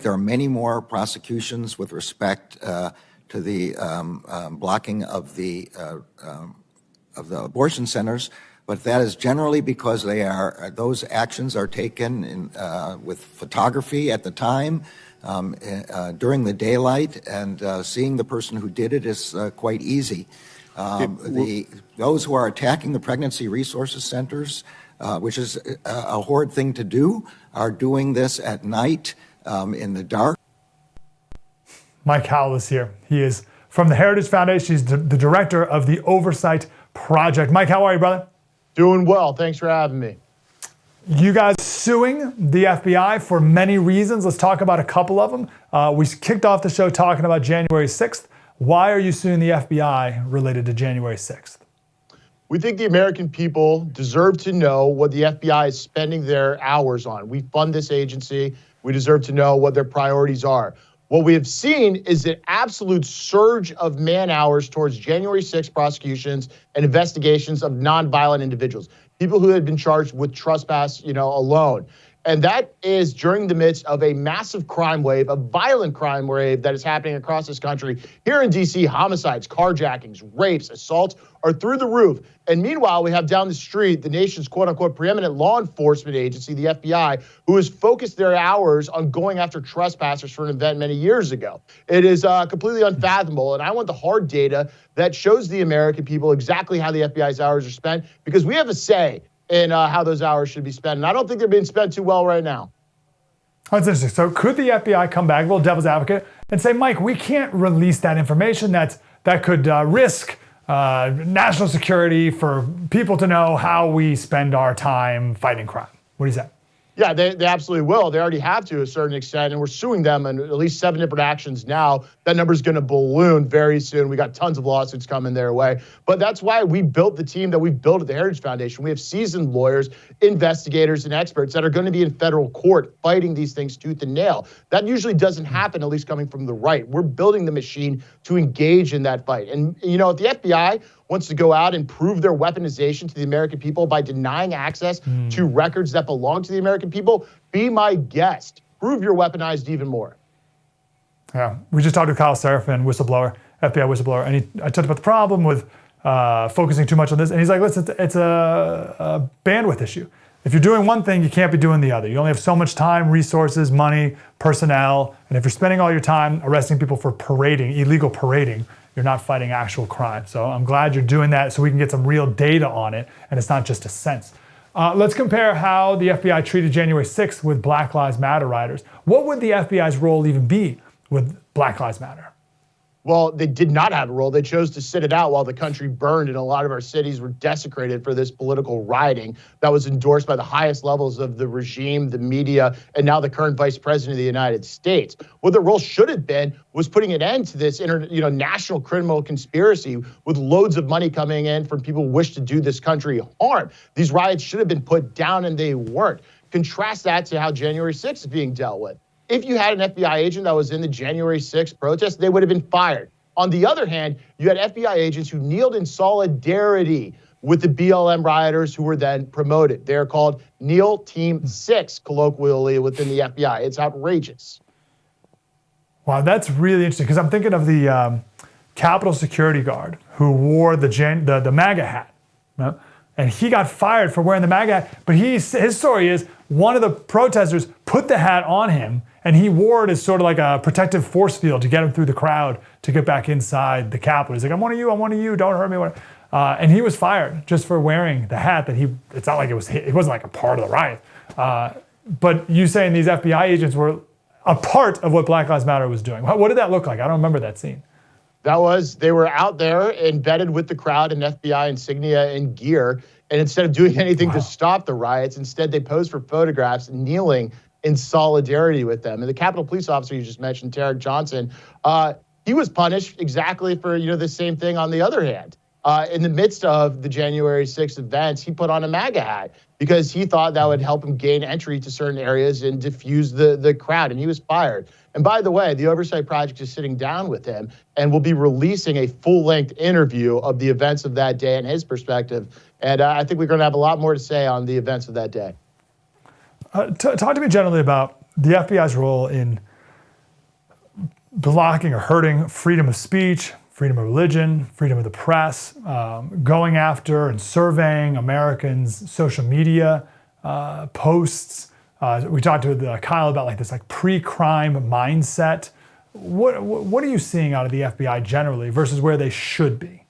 There are many more prosecutions with respect to the blocking of the abortion centers, but that is generally because those actions are taken with photography at the time, during the daylight, and seeing the person who did it is quite easy. Those who are attacking the pregnancy resources centers, which is a horrid thing to do, are doing this at night in the dark. Mike Howell is here. He is from the Heritage Foundation. He's the director of the Oversight Project. Mike, how are you, brother? Doing well. Thanks for having me. You guys suing the FBI for many reasons. Let's talk about a couple of them. We kicked off the show talking about January 6th. Why are you suing the FBI related to January 6th? We think the American people deserve to know what the FBI is spending their hours on. We fund this agency. We deserve to know what their priorities are. What we have seen is an absolute surge of man hours towards January 6th prosecutions and investigations of nonviolent individuals, people who had been charged with trespass, alone. And that is during the midst of a massive crime wave, a violent crime wave that is happening across this country. Here in D.C., homicides, carjackings, rapes, assaults are through the roof. And meanwhile, we have down the street the nation's quote-unquote preeminent law enforcement agency, the FBI, who has focused their hours on going after trespassers for an event many years ago. It is completely unfathomable, and I want the hard data that shows the American people exactly how the FBI's hours are spent, because we have a say in how those hours should be spent. And I don't think they're being spent too well right now. That's interesting. So could the FBI come back, a little devil's advocate, and say, Mike, we can't release that information that could risk national security for people to know how we spend our time fighting crime? What do you say? Yeah, they absolutely will. They already have to a certain extent, and we're suing them in at least 7 different actions now. That number's going to balloon very soon. We got tons of lawsuits coming their way. But that's why we built the team that we've built at the Heritage Foundation. We have seasoned lawyers, investigators, and experts that are going to be in federal court fighting these things tooth and nail. That usually doesn't happen, at least coming from the right. We're building the machine to engage in that fight. And, if the FBI wants to go out and prove their weaponization to the American people by denying access to records that belong to the American people, be my guest. Prove you're weaponized even more. Yeah, we just talked to Kyle Seraphin, whistleblower, FBI whistleblower, and I talked about the problem with focusing too much on this, and he's like, listen, it's a bandwidth issue. If you're doing one thing, you can't be doing the other. You only have so much time, resources, money, personnel, and if you're spending all your time arresting people for illegal parading, you're not fighting actual crime. So I'm glad you're doing that so we can get some real data on it, and it's not just a sense. Let's compare how the FBI treated January 6th with Black Lives Matter rioters. What would the FBI's role even be with Black Lives Matter? Well, they did not have a role. They chose to sit it out while the country burned and a lot of our cities were desecrated for this political rioting that was endorsed by the highest levels of the regime, the media, and now the current vice president of the United States. What the role should have been was putting an end to this national criminal conspiracy with loads of money coming in from people who wish to do this country harm. These riots should have been put down, and they weren't. Contrast that to how January 6th is being dealt with. If you had an FBI agent that was in the January 6th protest, they would have been fired. On the other hand, you had FBI agents who kneeled in solidarity with the BLM rioters who were then promoted. They're called Kneel Team 6, colloquially, within the FBI. It's outrageous. Wow, that's really interesting, because I'm thinking of the Capitol security guard who wore the MAGA hat. And he got fired for wearing the MAGA hat. But his story is one of the protesters put the hat on him, and he wore it as sort of like a protective force field to get him through the crowd to get back inside the Capitol. He's like, I'm one of you, don't hurt me. And he was fired just for wearing the hat that it's not like it wasn't like a part of the riot. But you saying these FBI agents were a part of what Black Lives Matter was doing. What did that look like? I don't remember that scene. They were out there embedded with the crowd in FBI insignia and gear. And instead of doing anything to stop the riots, instead they posed for photographs kneeling in solidarity with them. And the Capitol police officer you just mentioned, Tarek Johnson, he was punished exactly for the same thing on the other hand. In the midst of the January 6th events, he put on a MAGA hat because he thought that would help him gain entry to certain areas and diffuse the crowd, and he was fired. And by the way, the Oversight Project is sitting down with him and will be releasing a full-length interview of the events of that day and his perspective. And I think we're going to have a lot more to say on the events of that day. Talk to me generally about the FBI's role in blocking or hurting freedom of speech, freedom of religion, freedom of the press, going after and surveying Americans' social media posts. We talked to Kyle about this pre-crime mindset. What are you seeing out of the FBI generally versus where they should be?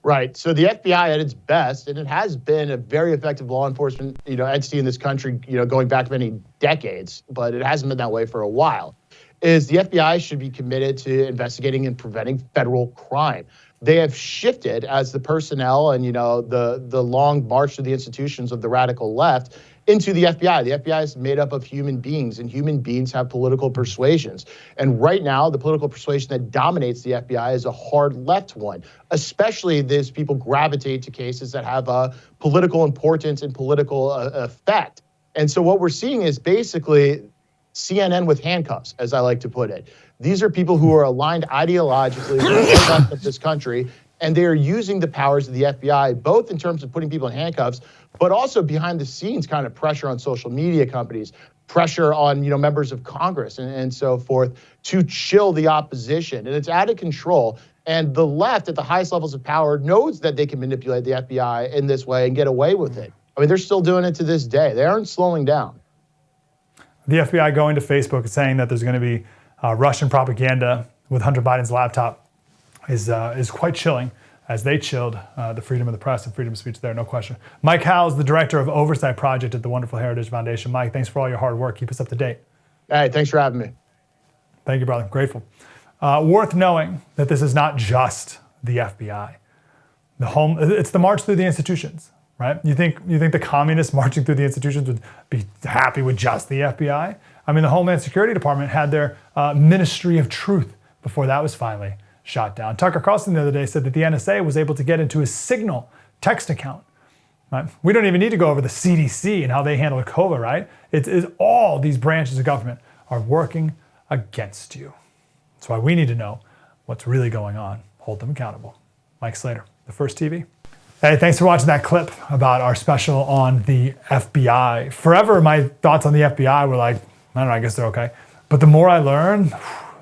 Right. So the FBI at its best, and it has been a very effective law enforcement, entity in this country, going back many decades, but it hasn't been that way for a while, is the FBI should be committed to investigating and preventing federal crime. They have shifted as the personnel and, the long march through the institutions of the radical left into the FBI. The FBI is made up of human beings, and human beings have political persuasions. And right now, the political persuasion that dominates the FBI is a hard left one. Especially these people gravitate to cases that have political importance and political effect. And so what we're seeing is basically CNN with handcuffs, as I like to put it. These are people who are aligned ideologically with the left of this country, and they are using the powers of the FBI, both in terms of putting people in handcuffs, but also behind the scenes kind of pressure on social media companies, pressure on members of Congress and so forth to chill the opposition. And it's out of control. And the left at the highest levels of power knows that they can manipulate the FBI in this way and get away with it. I mean, they're still doing it to this day. They aren't slowing down. The FBI going to Facebook and saying that there's going to be Russian propaganda with Hunter Biden's laptop is quite chilling, as they chilled the freedom of the press and freedom of speech there, no question. Mike Howell is the director of Oversight Project at the Wonderful Heritage Foundation. Mike, thanks for all your hard work. Keep us up to date. Hey, thanks for having me. Thank you, brother. Grateful. Worth knowing that this is not just the FBI. It's the march through the institutions, right? You think the communists marching through the institutions would be happy with just the FBI? I mean, the Homeland Security Department had their Ministry of Truth before that was finally shot down. Tucker Carlson the other day said that the NSA was able to get into his Signal text account. Right? We don't even need to go over the CDC and how they handle COVID, right? It's all these branches of government are working against you. That's why we need to know what's really going on. Hold them accountable. Mike Slater, The First TV. Hey, thanks for watching that clip about our special on the FBI. Forever, my thoughts on the FBI were like, I don't know, I guess they're okay. But the more I learn,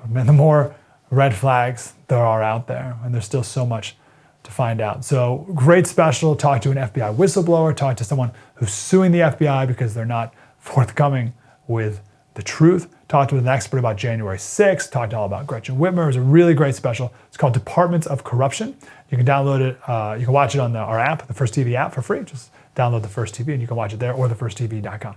man, the more red flags there are out there, and there's still so much to find out. So great special, talk to an FBI whistleblower, talk to someone who's suing the FBI because they're not forthcoming with the truth, talk to an expert about January 6th, talked all about Gretchen Whitmer. It was a really great special. It's called Departments of Corruption. You can download it, you can watch it on our app, the First TV app for free. Just download the First TV and you can watch it there or thefirstTV.com.